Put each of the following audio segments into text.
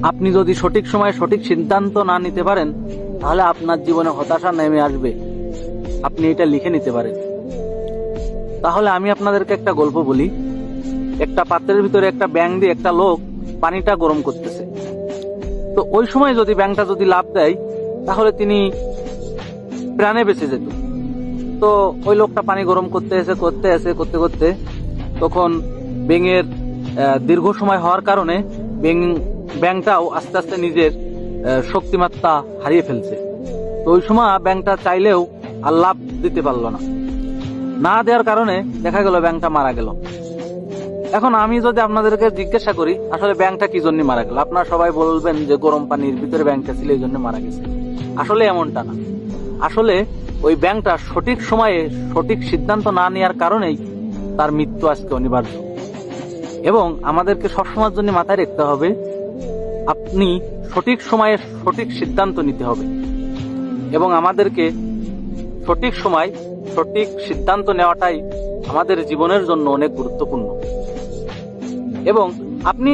আপনি যদি সঠিক সময়ে সঠিক সিদ্ধান্ত না নিতে পারেন, তাহলে আপনার জীবনে হতাশা নেমে আসবে। আপনি এটা লিখে নিতে পারেন। তাহলে আমি আপনাদেরকে একটা গল্প বলি। একটা পাত্রের ভিতরে একটা ব্যাঙ দিয়ে একটা লোক পানিটা গরম করতেছে। তো ওই সময় যদি ব্যাঙটা যদি লাফ দেয়, তাহলে তিনি প্রাণে বেঁচে যেত। তো ওই লোকটা পানি গরম করতে করতে তখন ব্যাঙের দীর্ঘ সময় হওয়ার কারণে ব্যাঙটাও আস্তে আস্তে নিজের শক্তিমাত্রা হারিয়ে ফেলছে। তো ওই সময় ব্যাঙটা চাইলেও আর লাভ দিতে পারলো না দেওয়ার কারণে দেখা গেল ব্যাঙটা মারা গেল। এখন আমি যদি আপনাদেরকে জিজ্ঞাসা করি আসলে ব্যাঙটা কি জন্য মারা গেল, আপনারা সবাই বলবেন যে গরম পানির ভিতরে ব্যাঙটা ছিল এই জন্য মারা গেছে। আসলে এমনটা না। আসলে ওই ব্যাঙটা সঠিক সময়ে সঠিক সিদ্ধান্ত না নেওয়ার কারণেই তার মৃত্যু আজকে অনিবার্য। এবং আমাদেরকে সবসময়ের জন্য মাথায় রাখতে হবে, আপনি সঠিক সময়ে সঠিক সিদ্ধান্ত নিতে হবে। এবং আমাদেরকে সঠিক সময় সঠিক সিদ্ধান্ত নেওয়াটাই আমাদের জীবনের জন্য অনেক গুরুত্বপূর্ণ। এবং আপনি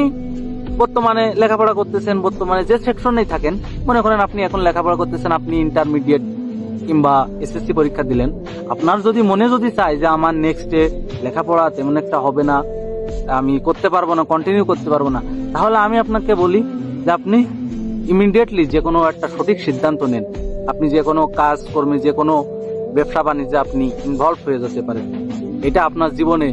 বর্তমানে লেখাপড়া করতেছেন, বর্তমানে যে সেকশনেই থাকেন, মনে করেন আপনি এখন লেখাপড়া করতেছেন, আপনি ইন্টারমিডিয়েট কিংবা এসএসসি পরীক্ষা দিলেন। আপনার যদি মনে চায় যে আমার নেক্সটে লেখাপড়া তেমন একটা হবে না, আমি করতে পারবো না, কন্টিনিউ করতে পারবো না, তাহলে আমি আপনাকে বলি যে আপনি ইমিডিয়েটলি যে কোনো একটা সঠিক সিদ্ধান্ত নেন। আপনি যে কোনো কাজ কর্মে, যে কোনো ব্যবসা বাণিজ্যে আপনি ইনভলভ হয়ে যেতে পারেন। এটা আপনার জীবনে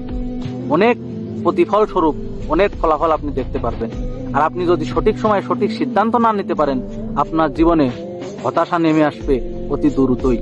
অনেক প্রতিফল স্বরূপ অনেক ফলাফল আপনি দেখতে পারবেন। আর আপনি যদি সঠিক সময়ে সঠিক সিদ্ধান্ত না নিতে পারেন, আপনার জীবনে হতাশা নেমে আসবে অতি দ্রুতই।